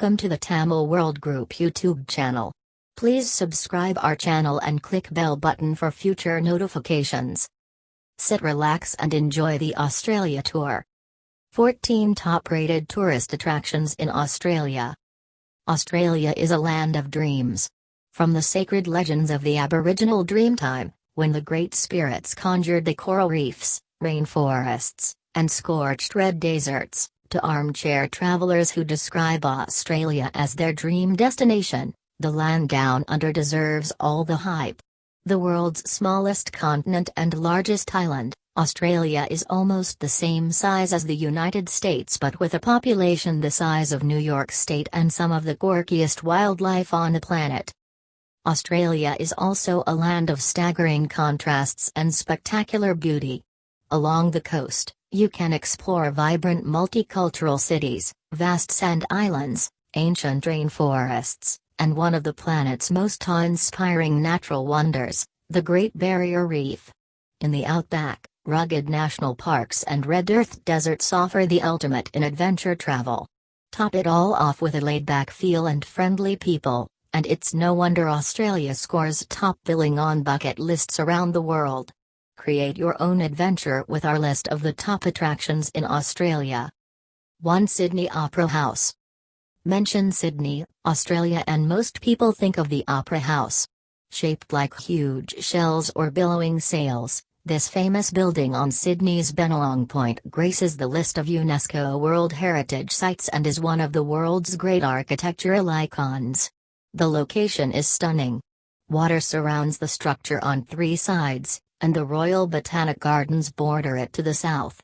Welcome to the Tamil World Group YouTube channel. Please subscribe our channel and click bell button for future notifications. Sit, relax and enjoy the Australia tour. 14 top-rated tourist attractions in Australia. Australia is a land of dreams. From the sacred legends of the Aboriginal Dreamtime, when the great spirits conjured the coral reefs, rainforests, and scorched red deserts, to armchair travelers who describe Australia as their dream destination, the land down under deserves all the hype. The world's smallest continent and largest island, Australia is almost the same size as the United States but with a population the size of New York State and some of the quirkiest wildlife on the planet. Australia is also a land of staggering contrasts and spectacular beauty. Along the coast, you can explore vibrant multicultural cities, vast sand islands, ancient rainforests, and one of the planet's most awe-inspiring natural wonders, the Great Barrier Reef. In the outback, rugged national parks and red earth deserts offer the ultimate in adventure travel. Top it all off with a laid-back feel and friendly people, and it's no wonder Australia scores top billing on bucket lists around the world. Create your own adventure with our list of the top attractions in Australia. 1. Sydney Opera House. Mention Sydney, Australia and most people think of the Opera House. Shaped like huge shells or billowing sails, this famous building on Sydney's Bennelong Point graces the list of UNESCO World Heritage Sites and is one of the world's great architectural icons. The location is stunning. Water surrounds the structure on 3 sides, and the Royal Botanic Gardens border it to the south.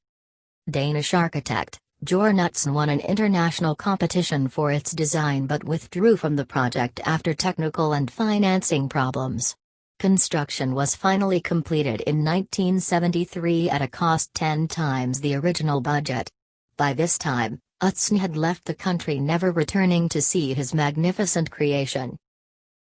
Danish architect Jørgen Knudsen won an international competition for its design but withdrew from the project after technical and financing problems. Construction was finally completed in 1973 at a cost 10 times the original budget. By this time, Knudsen had left the country, never returning to see his magnificent creation.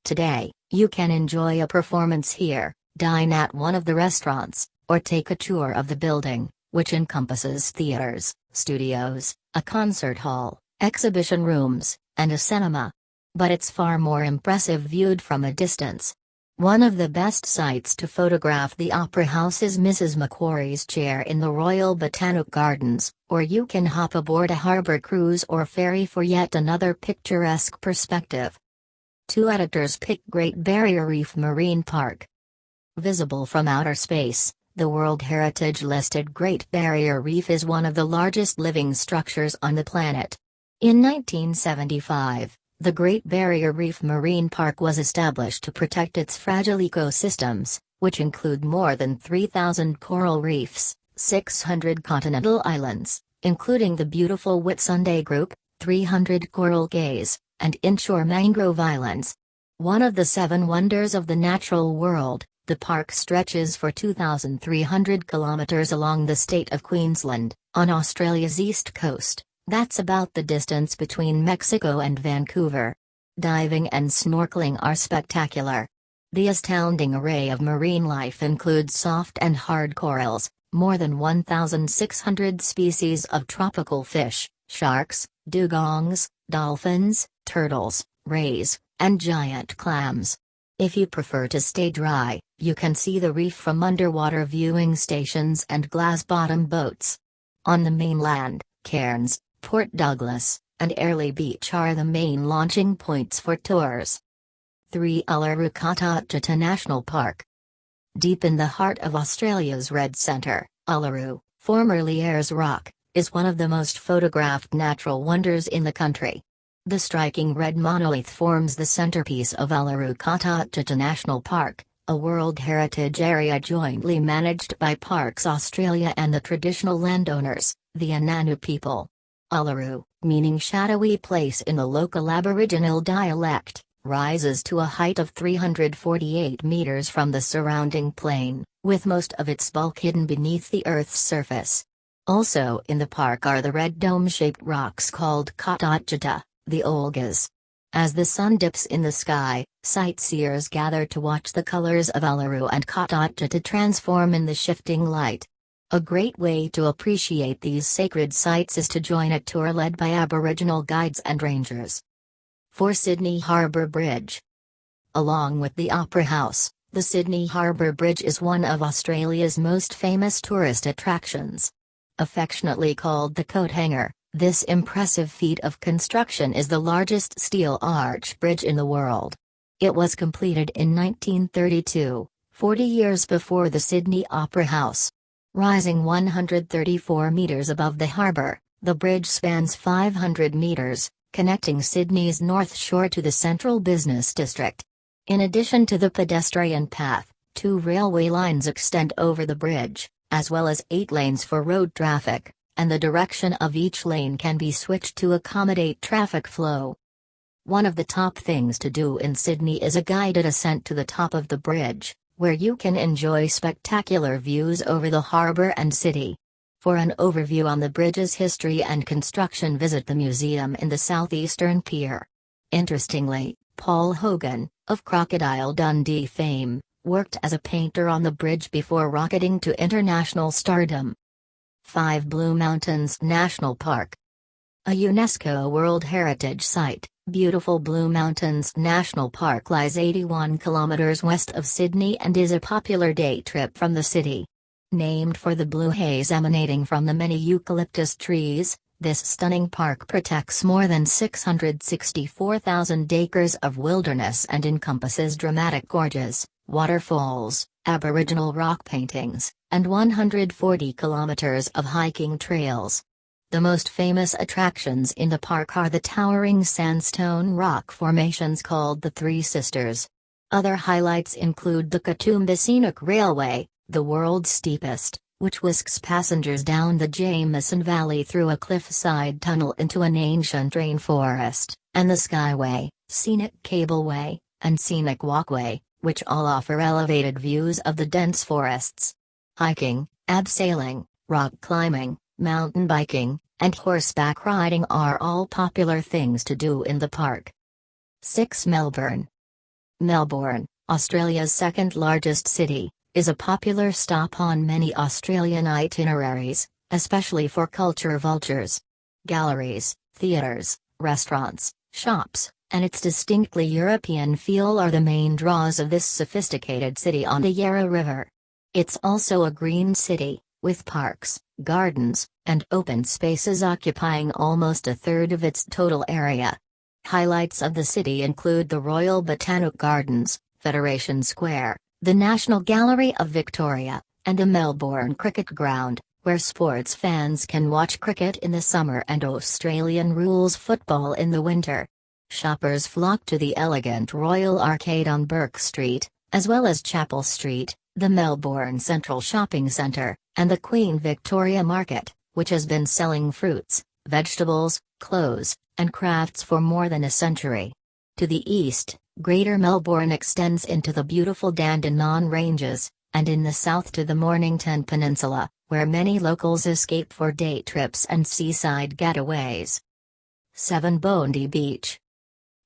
Today, you can enjoy a performance here, dine at one of the restaurants, or take a tour of the building, which encompasses theaters, studios, a concert hall, exhibition rooms, and a cinema. But it's far more impressive viewed from a distance. One of the best sites to photograph the Opera House is Mrs. Macquarie's chair in the Royal Botanic Gardens, or you can hop aboard a harbour cruise or ferry for yet another picturesque perspective. 2. Editors pick Great Barrier Reef Marine Park. Visible from outer space, the World Heritage listed Great Barrier Reef is one of the largest living structures on the planet. In 1975, the Great Barrier Reef Marine Park was established to protect its fragile ecosystems, which include more than 3,000 coral reefs, 600 continental islands, including the beautiful Whitsunday Group, 300 coral cays, and inshore mangrove islands. One of the 7 wonders of the natural world, the park stretches for 2,300 kilometers along the state of Queensland, on Australia's east coast. That's about the distance between Mexico and Vancouver. Diving and snorkeling are spectacular. The astounding array of marine life includes soft and hard corals, more than 1,600 species of tropical fish, sharks, dugongs, dolphins, turtles, rays, and giant clams. If you prefer to stay dry, you can see the reef from underwater viewing stations and glass-bottom boats. On the mainland, Cairns, Port Douglas, and Airlie Beach are the main launching points for tours. 3. Uluru-Kata Tjuta National Park. Deep in the heart of Australia's Red Centre, Uluru, formerly Ayers Rock, is one of the most photographed natural wonders in the country. The striking red monolith forms the centerpiece of Uluru-Kata Tjuta National Park, a World Heritage Area jointly managed by Parks Australia and the traditional landowners, the Ananu people. Uluru, meaning shadowy place in the local Aboriginal dialect, rises to a height of 348 meters from the surrounding plain, with most of its bulk hidden beneath the Earth's surface. Also in the park are the red dome-shaped rocks called Kata Tjuta, the Olgas. As the sun dips in the sky, sightseers gather to watch the colors of Uluru and Kata Tjuta transform in the shifting light. A great way to appreciate these sacred sites is to join a tour led by Aboriginal guides and rangers. 4 Sydney Harbour Bridge. Along with the Opera House, the Sydney Harbour Bridge is one of Australia's most famous tourist attractions. Affectionately called the coat hanger, this impressive feat of construction is the largest steel arch bridge in the world. It was completed in 1932, 40 years before the Sydney Opera House. Rising 134 metres above the harbour, the bridge spans 500 metres, connecting Sydney's North Shore to the central business district. In addition to the pedestrian path, 2 railway lines extend over the bridge, as well as 8 lanes for road traffic, and the direction of each lane can be switched to accommodate traffic flow. One of the top things to do in Sydney is a guided ascent to the top of the bridge, where you can enjoy spectacular views over the harbour and city. For an overview on the bridge's history and construction, visit the museum in the southeastern pier. Interestingly, Paul Hogan, of Crocodile Dundee fame, worked as a painter on the bridge before rocketing to international stardom. 5 Blue Mountains National Park. A UNESCO World Heritage Site, beautiful Blue Mountains National Park lies 81 kilometers west of Sydney and is a popular day trip from the city. Named for the blue haze emanating from the many eucalyptus trees, this stunning park protects more than 664,000 acres of wilderness and encompasses dramatic gorges, waterfalls, Aboriginal rock paintings, and 140 kilometers of hiking trails. The most famous attractions in the park are the towering sandstone rock formations called the Three Sisters. Other highlights include the Katoomba Scenic Railway, the world's steepest, which whisks passengers down the Jameson Valley through a cliffside tunnel into an ancient rainforest, and the Skyway, Scenic Cableway, and Scenic Walkway, which all offer elevated views of the dense forests. Hiking, abseiling, rock climbing, mountain biking, and horseback riding are all popular things to do in the park. 6 Melbourne. Melbourne, Australia's second-largest city, is a popular stop on many Australian itineraries, especially for culture vultures. Galleries, theatres, restaurants, shops, and its distinctly European feel are the main draws of this sophisticated city on the Yarra River. It's also a green city, with parks, gardens, and open spaces occupying almost a third of its total area. Highlights of the city include the Royal Botanic Gardens, Federation Square, the National Gallery of Victoria, and the Melbourne Cricket Ground, where sports fans can watch cricket in the summer and Australian rules football in the winter. Shoppers flock to the elegant Royal Arcade on Burke Street, as well as Chapel Street, the Melbourne Central Shopping Centre, and the Queen Victoria Market, which has been selling fruits, vegetables, clothes, and crafts for more than a century. To the east, Greater Melbourne extends into the beautiful Dandenong Ranges, and in the south to the Mornington Peninsula, where many locals escape for day trips and seaside getaways. 7 Bondi Beach.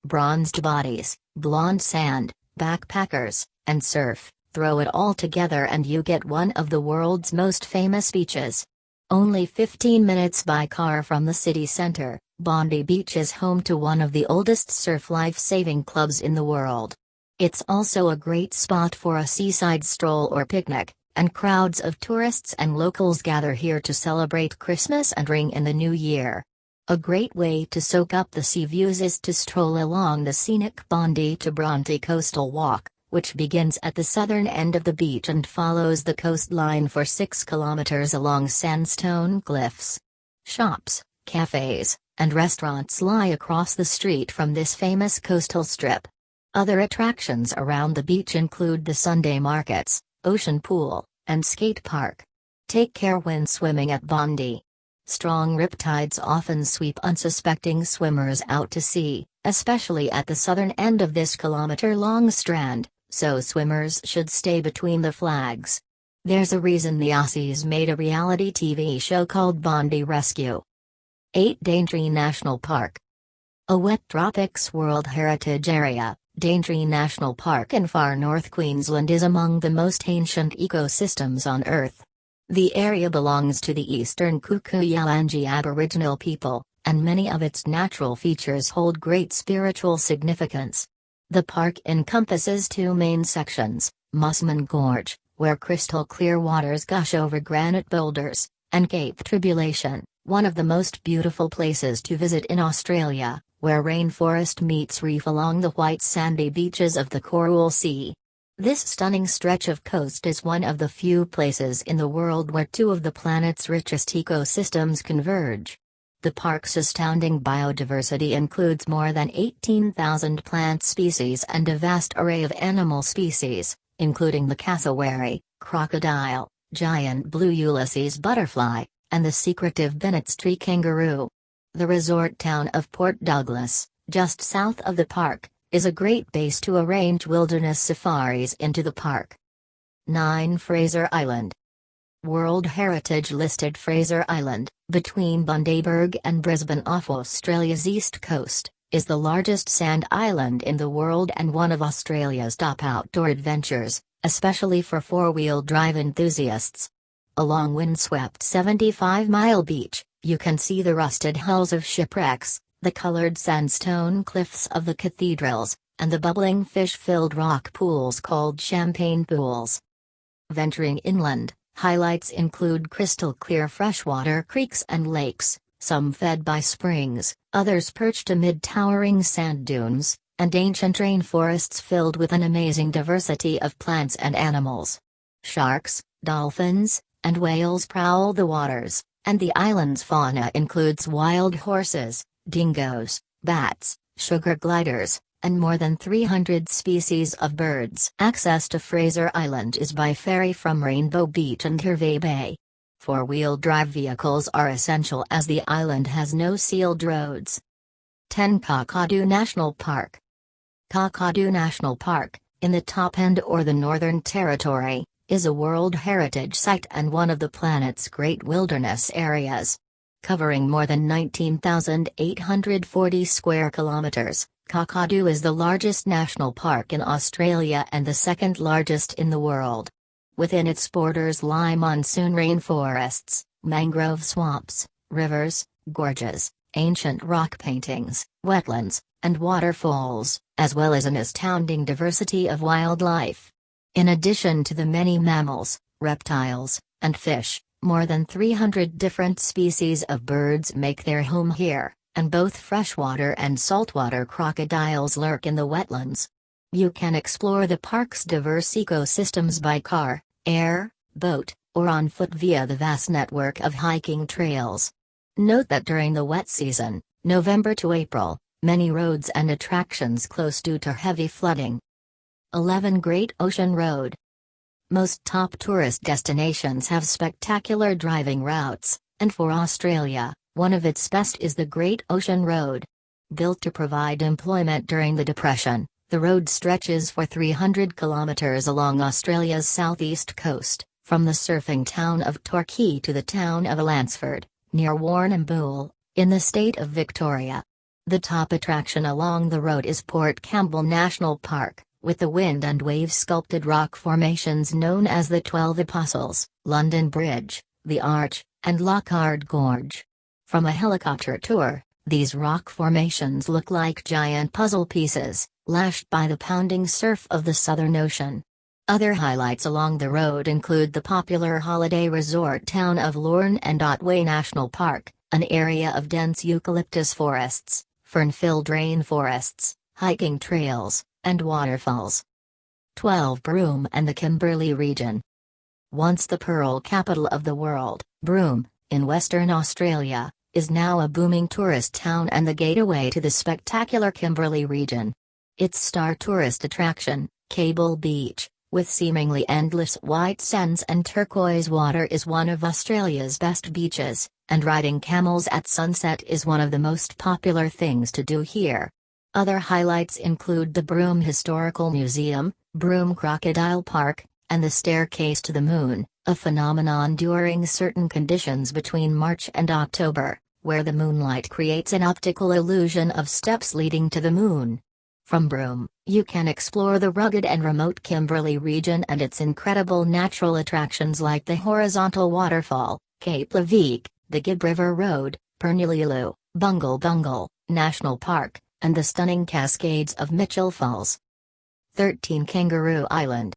Bronzed bodies, blonde sand, backpackers, and surf, throw it all together and you get one of the world's most famous beaches. Only 15 minutes by car from the city centre, Bondi Beach is home to one of the oldest surf life-saving clubs in the world. It's also a great spot for a seaside stroll or picnic, and crowds of tourists and locals gather here to celebrate Christmas and ring in the new year. A great way to soak up the sea views is to stroll along the scenic Bondi to Bronte coastal walk, which begins at the southern end of the beach and follows the coastline for 6 kilometers along sandstone cliffs. Shops, cafes, and restaurants lie across the street from this famous coastal strip. Other attractions around the beach include the Sunday markets, ocean pool, and skate park. Take care when swimming at Bondi. Strong riptides often sweep unsuspecting swimmers out to sea, especially at the southern end of this kilometer-long strand, so swimmers should stay between the flags. There's a reason the Aussies made a reality TV show called Bondi Rescue. 8 Daintree National Park. A wet tropics World Heritage Area, Daintree National Park in far north Queensland is among the most ancient ecosystems on Earth. The area belongs to the eastern Kuku-Yalanji Aboriginal people, and many of its natural features hold great spiritual significance. The park encompasses two main sections, Musman Gorge, where crystal clear waters gush over granite boulders, and Cape Tribulation, one of the most beautiful places to visit in Australia, where rainforest meets reef along the white sandy beaches of the Coral Sea. This stunning stretch of coast is one of the few places in the world where two of the planet's richest ecosystems converge. The park's astounding biodiversity includes more than 18,000 plant species and a vast array of animal species, including the cassowary, crocodile, giant blue Ulysses butterfly, and the secretive Bennett's tree kangaroo. The resort town of Port Douglas, just south of the park, is a great base to arrange wilderness safaris into the park. 9. Fraser Island. World Heritage listed Fraser Island, between Bundaberg and Brisbane off Australia's east coast, is the largest sand island in the world and one of Australia's top outdoor adventures, especially for four-wheel drive enthusiasts. Along windswept 75-mile beach, you can see the rusted hulls of shipwrecks, the colored sandstone cliffs of the cathedrals, and the bubbling fish-filled rock pools called champagne pools. Venturing inland, highlights include crystal-clear freshwater creeks and lakes, some fed by springs, others perched amid towering sand dunes, and ancient rainforests filled with an amazing diversity of plants and animals. Sharks, dolphins, and whales prowl the waters, and the island's fauna includes wild horses, dingoes, bats, sugar gliders, and more than 300 species of birds. Access to Fraser Island is by ferry from Rainbow Beach and Hervey Bay. Four-wheel drive vehicles are essential as the island has no sealed roads. 10. Kakadu National Park. Kakadu National Park, in the Top End or the Northern Territory, is a World Heritage Site and one of the planet's great wilderness areas. Covering more than 19,840 square kilometers, Kakadu is the largest national park in Australia and the second largest in the world. Within its borders lie monsoon rainforests, mangrove swamps, rivers, gorges, ancient rock paintings, wetlands, and waterfalls, as well as an astounding diversity of wildlife. In addition to the many mammals, reptiles, and fish, more than 300 different species of birds make their home here, and both freshwater and saltwater crocodiles lurk in the wetlands. You can explore the park's diverse ecosystems by car, air, boat, or on foot via the vast network of hiking trails. Note that during the wet season, November to April, many roads and attractions close due to heavy flooding. 11. Great Ocean Road. Most top tourist destinations have spectacular driving routes, and for Australia, one of its best is the Great Ocean Road. Built to provide employment during the Depression, the road stretches for 300 kilometres along Australia's southeast coast, from the surfing town of Torquay to the town of Lansford, near Warrnambool, in the state of Victoria. The top attraction along the road is Port Campbell National Park, with the wind and wave sculpted rock formations known as the 12 Apostles, London Bridge, the Arch, and Lockhart Gorge. From a helicopter tour, these rock formations look like giant puzzle pieces, lashed by the pounding surf of the Southern Ocean. Other highlights along the road include the popular holiday resort town of Lorne and Otway National Park, an area of dense eucalyptus forests, fern-filled rainforests, hiking trails, and waterfalls. 12. Broome and the Kimberley region. Once the pearl capital of the world, Broome, in Western Australia, is now a booming tourist town and the gateway to the spectacular Kimberley region. Its star tourist attraction, Cable Beach, with seemingly endless white sands and turquoise water, is one of Australia's best beaches, and riding camels at sunset is one of the most popular things to do here. Other highlights include the Broome Historical Museum, Broome Crocodile Park, and the Staircase to the Moon, a phenomenon during certain conditions between March and October, where the moonlight creates an optical illusion of steps leading to the moon. From Broome, you can explore the rugged and remote Kimberley region and its incredible natural attractions like the horizontal waterfall, Cape Leveque, the Gibb River Road, Pernilillu, Bungle Bungle National Park, and the stunning Cascades of Mitchell Falls. 13. Kangaroo Island.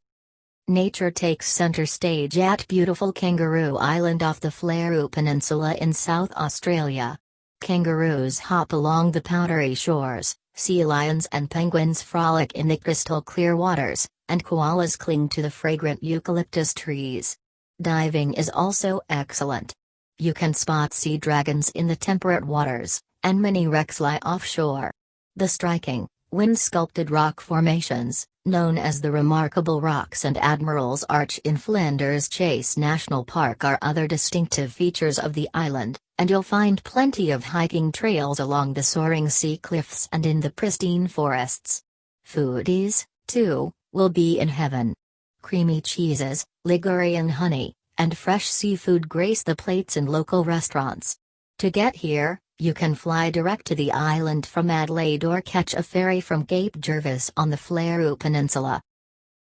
Nature takes center stage at beautiful Kangaroo Island off the Fleurus Peninsula in South Australia. Kangaroos hop along the powdery shores, sea lions and penguins frolic in the crystal clear waters, and koalas cling to the fragrant eucalyptus trees. Diving is also excellent. You can spot sea dragons in the temperate waters, and many wrecks lie offshore. The striking, wind-sculpted rock formations, known as the Remarkable Rocks and Admiral's Arch in Flinders Chase National Park, are other distinctive features of the island, and you'll find plenty of hiking trails along the soaring sea cliffs and in the pristine forests. Foodies, too, will be in heaven. Creamy cheeses, Ligurian honey, and fresh seafood grace the plates in local restaurants. To get here, you can fly direct to the island from Adelaide or catch a ferry from Cape Jervis on the Fleurus Peninsula.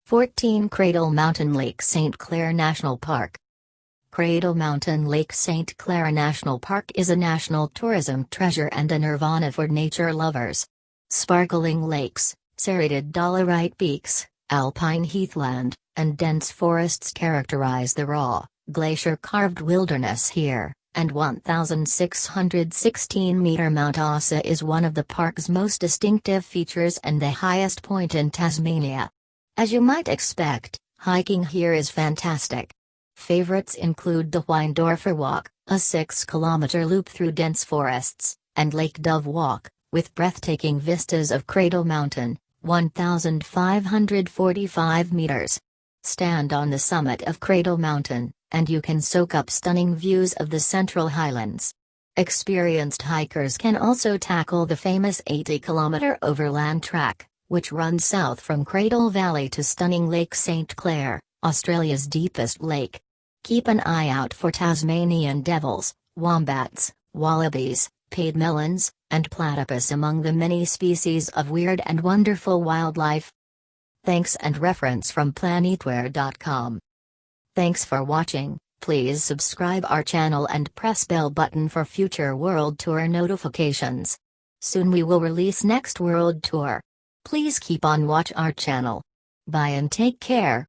14. Cradle Mountain Lake St. Clair National Park. Cradle Mountain Lake St. Clair National Park is a national tourism treasure and a nirvana for nature lovers. Sparkling lakes, serrated dolerite peaks, alpine heathland, and dense forests characterize the raw, glacier-carved wilderness here, and 1,616-meter Mount Asa is one of the park's most distinctive features and the highest point in Tasmania. As you might expect, hiking here is fantastic. Favorites include the Weindorfer Walk, a 6-kilometer loop through dense forests, and Lake Dove Walk, with breathtaking vistas of Cradle Mountain, 1,545 meters. Stand on the summit of Cradle Mountain, and you can soak up stunning views of the Central Highlands. Experienced hikers can also tackle the famous 80-kilometer overland track, which runs south from Cradle Valley to stunning Lake St. Clair, Australia's deepest lake. Keep an eye out for Tasmanian devils, wombats, wallabies, paid melons, and platypus among the many species of weird and wonderful wildlife. Thanks and reference from planetware.com. Thanks for watching. Please subscribe our channel and press bell button for future world tour notifications. Soon we will release next world tour. Please keep on watch our channel. Bye and take care.